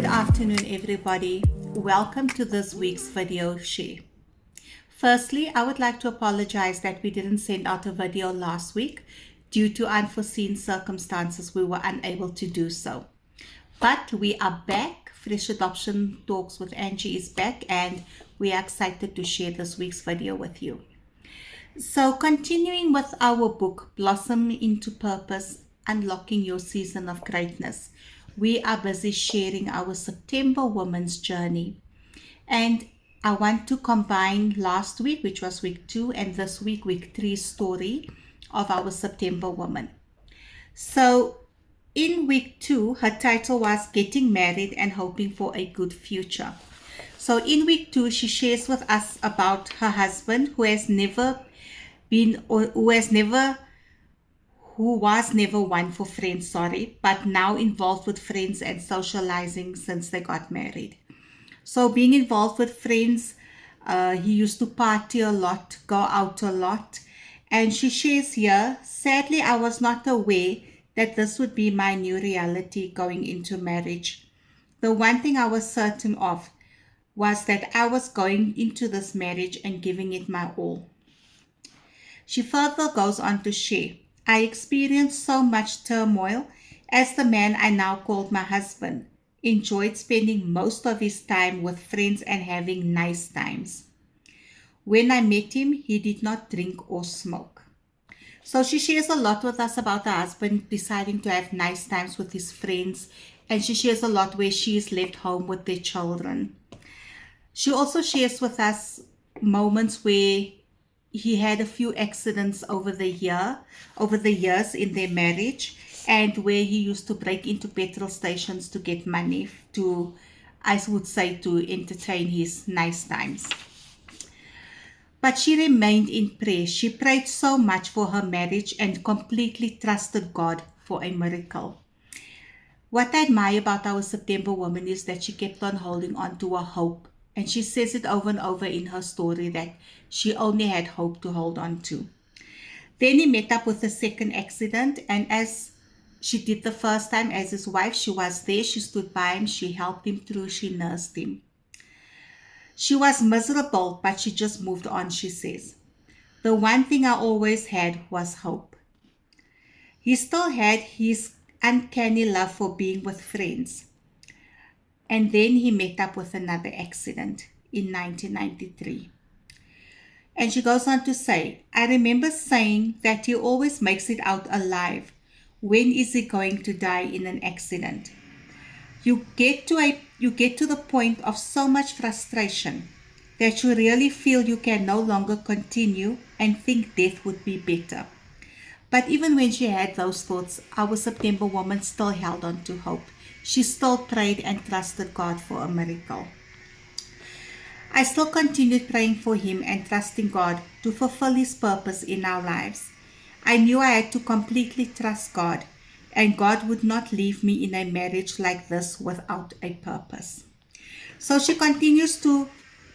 Good afternoon, everybody. Welcome to this week's video share. Firstly, I would like to apologize that we didn't send out a video last week. Due to unforeseen circumstances, we were unable to do so. But we are back. Fresh Adoption Talks with Angie is back, and we are excited to share this week's video with you. So, continuing with our book, Blossom into Purpose, Unlocking Your Season of Greatness, we are busy sharing our September Women's Journey. And I want to combine last week, which was week 2, and this week, week 3 story of our September Woman. So in week 2, her title was Getting Married and Hoping for a Good Future. So in week 2, she shares with us about her husband who was never one for friends, but now involved with friends and socializing since they got married. So being involved with friends, he used to party a lot, go out a lot. And she shares here, sadly, I was not aware that this would be my new reality going into marriage. The one thing I was certain of was that I was going into this marriage and giving it my all. She further goes on to share, I experienced so much turmoil as the man I now called my husband enjoyed spending most of his time with friends and having nice times. When I met him, he did not drink or smoke. So she shares a lot with us about her husband deciding to have nice times with his friends, and she shares a lot where she is left home with their children. She also shares with us moments where he had a few accidents over the years in their marriage, and where he used to break into petrol stations to get money to entertain his nice times. But she remained in prayer. She prayed so much for her marriage and completely trusted God for a miracle. What I admire about our September woman is that she kept on holding on to her hope. And she says it over and over in her story that she only had hope to hold on to. Then he met up with a second accident, and as she did the first time as his wife, she was there, she stood by him, she helped him through, she nursed him. She was miserable, but she just moved on, she says. The one thing I always had was hope. He still had his uncanny love for being with friends. And then he met up with another accident in 1993. And she goes on to say, I remember saying that he always makes it out alive. When is he going to die in an accident? You get to the point of so much frustration that you really feel you can no longer continue and think death would be better. But even when she had those thoughts, our September woman still held on to hope. She still prayed and trusted God for a miracle. I still continued praying for him and trusting God to fulfill his purpose in our lives. I knew I had to completely trust God, and God would not leave me in a marriage like this without a purpose. So she continues to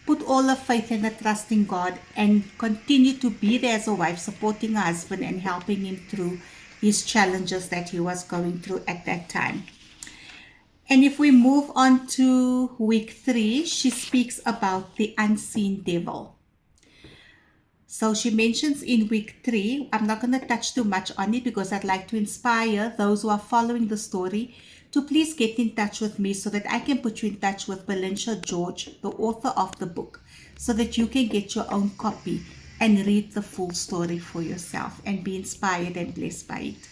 put all her faith and her trust in God and continue to be there as a wife, supporting her husband and helping him through his challenges that he was going through at that time. And if we move on to week 3, she speaks about the unseen devil. So she mentions in week 3, I'm not going to touch too much on it because I'd like to inspire those who are following the story to please get in touch with me so that I can put you in touch with Valencia George, the author of the book, so that you can get your own copy and read the full story for yourself and be inspired and blessed by it.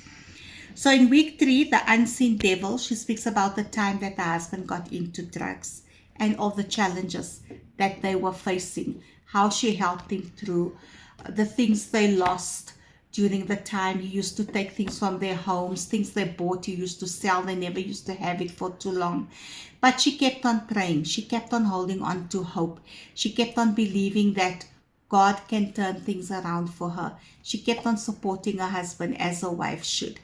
So in week 3, the unseen devil, she speaks about the time that her husband got into drugs and all the challenges that they were facing, how she helped him through the things they lost during the time. He used to take things from their homes, things they bought, he used to sell, they never used to have it for too long. But she kept on praying, she kept on holding on to hope, she kept on believing that God can turn things around for her. She kept on supporting her husband as a wife should.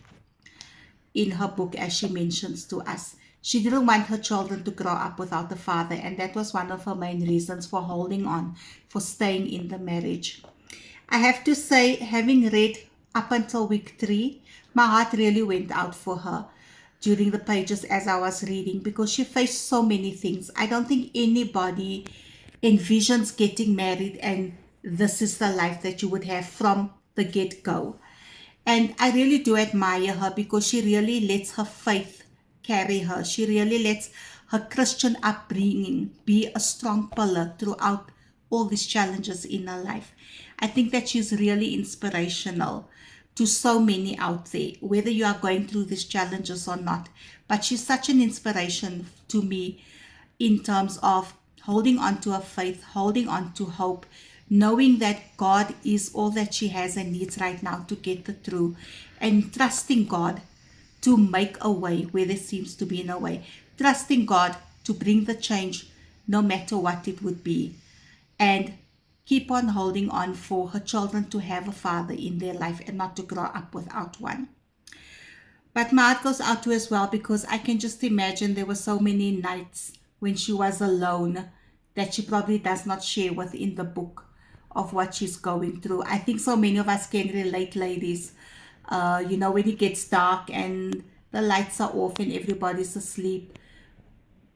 In her book, as she mentions to us, she didn't want her children to grow up without a father, and that was one of her main reasons for holding on, for staying in the marriage. I have to say, having read up until week 3, my heart really went out for her. during the pages as I was reading, because she faced so many things. I don't think anybody envisions getting married and this is the life that you would have from the get-go. And I really do admire her because she really lets her faith carry her. She really lets her Christian upbringing be a strong pillar throughout all these challenges in her life. I think that she's really inspirational to so many out there, whether you are going through these challenges or not. But she's such an inspiration to me in terms of holding on to her faith, holding on to hope, knowing that God is all that she has and needs right now to get her through, and trusting God to make a way where there seems to be no way, trusting God to bring the change no matter what it would be, and keep on holding on for her children to have a father in their life and not to grow up without one. But my heart goes out to her as well, because I can just imagine there were so many nights when she was alone that she probably does not share within the book of what she's going through. I think so many of us can relate, ladies. When it gets dark and the lights are off and everybody's asleep,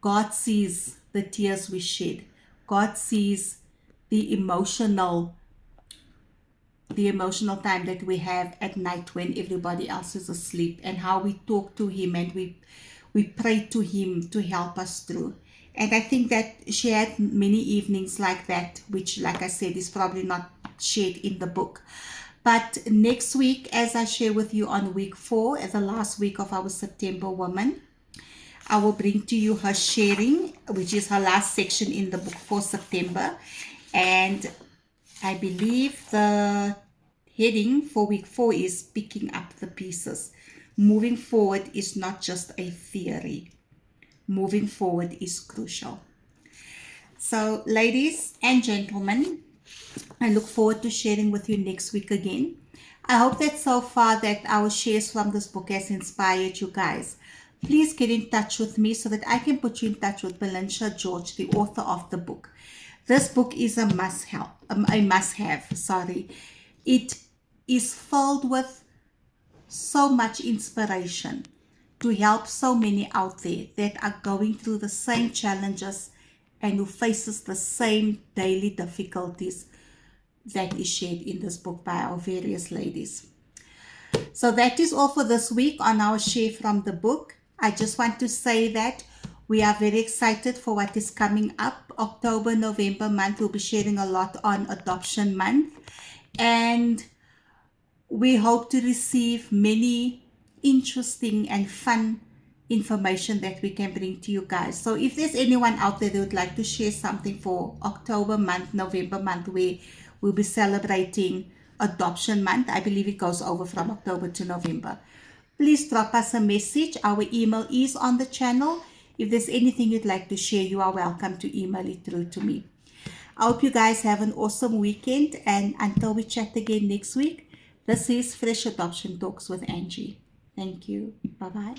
God sees the tears we shed. God sees the emotional time that we have at night when everybody else is asleep, and how we talk to him and we pray to him to help us through. And I think that she had many evenings like that, which, like I said, is probably not shared in the book. But next week, as I share with you on week 4, as the last week of our September Woman, I will bring to you her sharing, which is her last section in the book for September. And I believe the heading for week 4 is picking up the pieces. Moving forward is not just a theory. Moving forward is crucial. So, ladies and gentlemen, I look forward to sharing with you next week again. I hope that so far that our shares from this book has inspired you guys. Please get in touch with me so that I can put you in touch with Belinda George, the author of the book. This book is a must-have. It is filled with so much inspiration to help so many out there that are going through the same challenges and who faces the same daily difficulties that is shared in this book by our various ladies. So that is all for this week on our share from the book. I just want to say that we are very excited for what is coming up. October, November month, we'll be sharing a lot on Adoption Month. And we hope to receive many interesting and fun information that we can bring to you guys. So if there's anyone out there that would like to share something for October month, November month, where we'll be celebrating Adoption Month, I believe it goes over from October to November, please drop us a message. Our email is on the channel. If there's anything you'd like to share, you are welcome to email it through to me. I hope you guys have an awesome weekend, and until we chat again next week, this is Fresh Adoption Talks with Angie. Thank you. Bye-bye.